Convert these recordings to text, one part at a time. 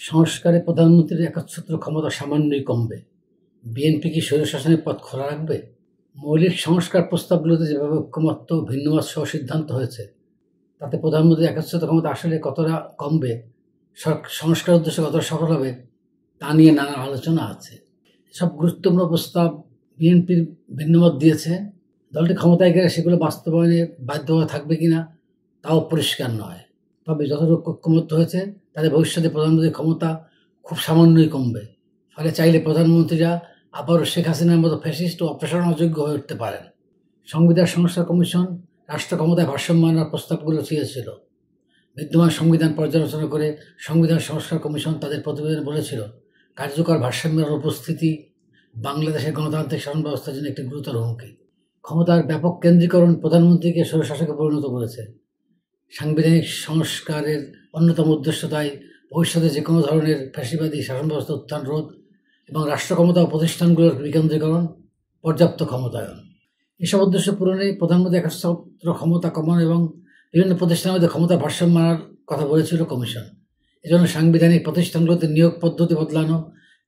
সংস্কারে প্রধানমন্ত্রীর একচ্ছত্র ক্ষমতা সামান্যই কমবে। বিএনপি কি স্বৈরশাসনের পথ খোলা রাখবে? মৌলিক সংস্কার প্রস্তাবগুলোতে যেভাবে ঐকমত্য ভিন্নমত সহ সিদ্ধান্ত হয়েছে, তাতে প্রধানমন্ত্রীর একচ্ছত্র ক্ষমতা আসলে কতটা কমবে, সংস্কার উদ্দেশ্যে কতটা সফল হবে, তা নিয়ে নানা আলোচনা আছে। সব গুরুত্বপূর্ণ প্রস্তাব বিএনপির ভিন্নমত দিয়েছে। দলটি ক্ষমতায় গেলে সেগুলো বাস্তবায়নে বাধ্যতা থাকবে কিনা তাও পরিষ্কার নয়। তবে যতটুকু ঐকমত্য হয়েছে তাতে ভবিষ্যতে প্রধানমন্ত্রীর ক্ষমতা খুব সামান্যই কমবে। ফলে চাইলে প্রধানমন্ত্রীরা আবারও শেখ হাসিনার মতো ফ্যাসিস্ট ও অপসারণযোগ্য হয়ে উঠতে পারেন। সংবিধান সংস্কার কমিশন রাষ্ট্র ক্ষমতায় ভারসাম্য আনার প্রস্তাবগুলো চেয়েছিল। বিদ্যমান সংবিধান পর্যালোচনা করে সংবিধান সংস্কার কমিশন তাদের প্রতিবেদনে বলেছিল, কার্যকর ভারসাম্যের উপস্থিতি বাংলাদেশের গণতান্ত্রিক শাসন ব্যবস্থার জন্য একটি গুরুতর হুমকি। ক্ষমতার ব্যাপক কেন্দ্রীকরণ প্রধানমন্ত্রীকে স্বৈরশাসকে পরিণত করেছে। সাংবিধানিক সংস্কারের অন্যতম উদ্দেশ্য তাই ভবিষ্যতে যে কোনো ধরনের ফ্যাসিবাদী শাসন ব্যবস্থা উত্থান রোধ এবং রাষ্ট্র ক্ষমতা ও প্রতিষ্ঠানগুলোর বিকেন্দ্রীকরণ, পর্যাপ্ত ক্ষমতায়ন। এসব উদ্দেশ্য পূরণে প্রধানমন্ত্রী একচ্ছত্র ক্ষমতা কমানো এবং বিভিন্ন প্রতিষ্ঠানের মধ্যে ক্ষমতা ভারসাম্য আনার কথা বলেছিল কমিশন। এজন্য সাংবিধানিক প্রতিষ্ঠানগুলোতে নিয়োগ পদ্ধতি বদলানো,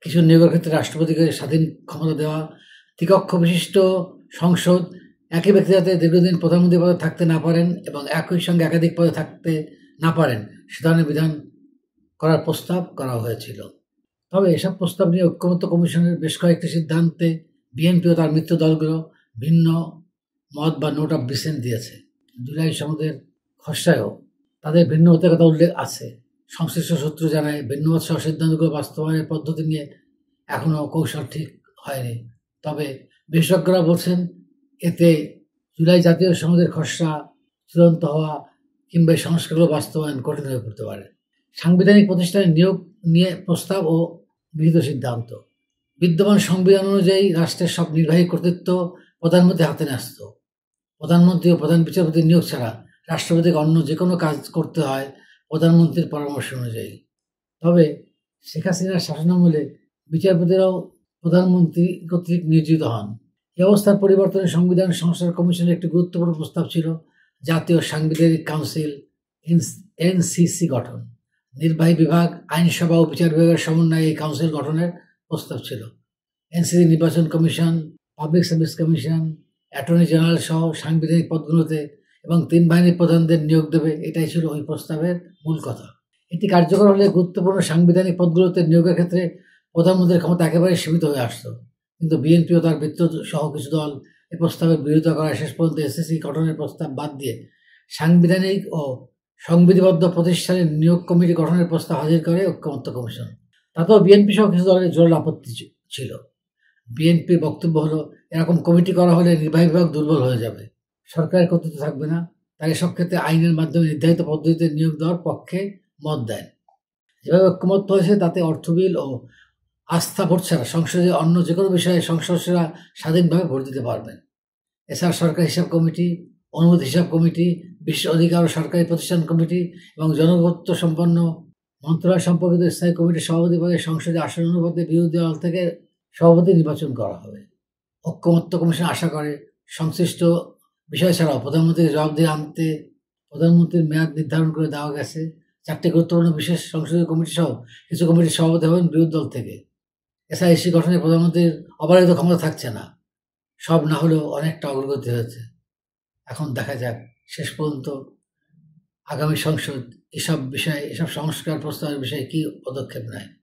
কিছু নিয়োগের ক্ষেত্রে রাষ্ট্রপতিকে স্বাধীন ক্ষমতা দেওয়া, ত্রিকক্ষ বিশিষ্ট সংসদ, একই ব্যক্তি যাতে দীর্ঘদিন প্রধানমন্ত্রী পদে থাকতে না পারেন এবং একই সঙ্গে একাধিক পদে থাকতে না পারেন সে ধরনের বিধান করার প্রস্তাব করা হয়েছিল। তবে এসব প্রস্তাব নিয়ে ঐকমত্য কমিশনের বেশ কয়েকটি সিদ্ধান্তে বিএনপি ও তার মিত্র দলগুলো ভিন্ন মত বা নোট অফ ডিসেন্ট দিয়েছে। জুলাই সনদের খসড়ায়ও তাদের ভিন্ন মতের কথা উল্লেখ আছে। সংশ্লিষ্ট সূত্র জানায়, ভিন্নমত সহ সিদ্ধান্তগুলো বাস্তবায়নের পদ্ধতি নিয়ে এখনও কৌশল ঠিক হয়নি। তবে বিশেষজ্ঞরা বলছেন, এতে জুলাই জাতীয় সনদের খসড়া চূড়ান্ত হওয়া কিংবা সংস্কারগুলো বাস্তবায়ন কঠিন হয়ে পড়তে পারে। সাংবিধানিক প্রতিষ্ঠানের নিয়োগ নিয়ে প্রস্তাব ও গৃহীত সিদ্ধান্ত। বিদ্যমান সংবিধান অনুযায়ী রাষ্ট্রের সব নির্বাহী কর্তৃত্ব প্রধানমন্ত্রীর হাতে ন্যস্ত। প্রধানমন্ত্রী ও প্রধান বিচারপতির নিয়োগ ছাড়া রাষ্ট্রপতিকে অন্য যে কোনো কাজ করতে হয় প্রধানমন্ত্রীর পরামর্শ অনুযায়ী। তবে শেখ হাসিনার শাসনামলে বিচারপতিরাও প্রধানমন্ত্রী কর্তৃক নিয়োজিত হন। এই অবস্থার পরিবর্তনে সংবিধান সংস্কার কমিশনের একটি গুরুত্বপূর্ণ প্রস্তাব ছিল জাতীয় সাংবিধানিক কাউন্সিল এনসিসি গঠন। নির্বাহী বিভাগ, আইনসভা ও বিচার বিভাগের সমন্বয়ে এই কাউন্সিল গঠনের প্রস্তাব ছিল। এনসিসি নির্বাচন commission, public service commission, attorney general সহ সাংবিধানিক পদগুলোতে এবং 3 বাহিনীর প্রধানদের নিয়োগ দেবে, এটাই ছিল ওই প্রস্তাবের মূল কথা। এটি কার্যকর হলে গুরুত্বপূর্ণ সাংবিধানিক পদগুলোতে নিয়োগের ক্ষেত্রে প্রধানমন্ত্রীর ক্ষমতা একেবারে সীমিত হয়ে আসত। কিন্তু বিএনপি ও তার মিত্র সহ কিছু দল এই প্রস্তাবের বিরোধিতা করায় শেষ পর্যন্ত এসএসসি গঠনের প্রস্তাব বাদ দিয়ে সাংবিধানিক ও সংবিধিবদ্ধ প্রতিষ্ঠানের নিয়োগ কমিটি গঠনের প্রস্তাব হাজির করে ঐকমত্য কমিশন। তাতেও বিএনপি সহ কিছু দলের জোরালো আপত্তি ছিল। বিএনপির বক্তব্য হলো, এরকম কমিটি করা হলে নির্বাহী বিভাগ দুর্বল হয়ে যাবে, সরকারের কর্তৃত্ব থাকবে না। তাই এসব ক্ষেত্রে আইনের মাধ্যমে নির্ধারিত পদ্ধতিতে নিয়োগ দেওয়ার পক্ষে মত দেন। যেভাবে ঐকমত্য হয়েছে তাতে অর্থ বিল ও আস্থা ভোট ছাড়া সংসদে অন্য যে কোনো বিষয়ে সংসদরা স্বাধীনভাবে ভোট দিতে পারবেন। এছাড়া সরকার হিসাব কমিটি, অনুমতি হিসাব কমিটি, বিশ্ব অধিকার ও সরকারি প্রতিষ্ঠান কমিটি এবং জনগোত্র সম্পন্ন মন্ত্রণালয় সম্পর্কিত স্থায়ী কমিটির সভাপতি পদে সংসদে আসন অনুপাতে বিরোধী দল থেকে সভাপতি নির্বাচন করা হবে। ঐকমত্য কমিশন আশা করে সংশ্লিষ্ট বিষয় ছাড়াও প্রধানমন্ত্রীর জবাবদিহি আনতে প্রধানমন্ত্রীর মেয়াদ নির্ধারণ করে দেওয়া গেছে। 4টি গুরুত্বপূর্ণ বিশেষ সংসদীয় কমিটি সহ কিছু কমিটির সভাপতি হবেন বিরোধী দল থেকে। এছাড়া এসি গঠনে প্রধানমন্ত্রীর অবারিত ক্ষমতা থাকছে না। সব না হলেও অনেকটা অগ্রগতি হয়েছে। এখন দেখা যাক শেষ পর্যন্ত আগামী সংসদ এসব বিষয়ে, এসব সংস্কার প্রস্তাবের বিষয়ে কী পদক্ষেপ নেয়।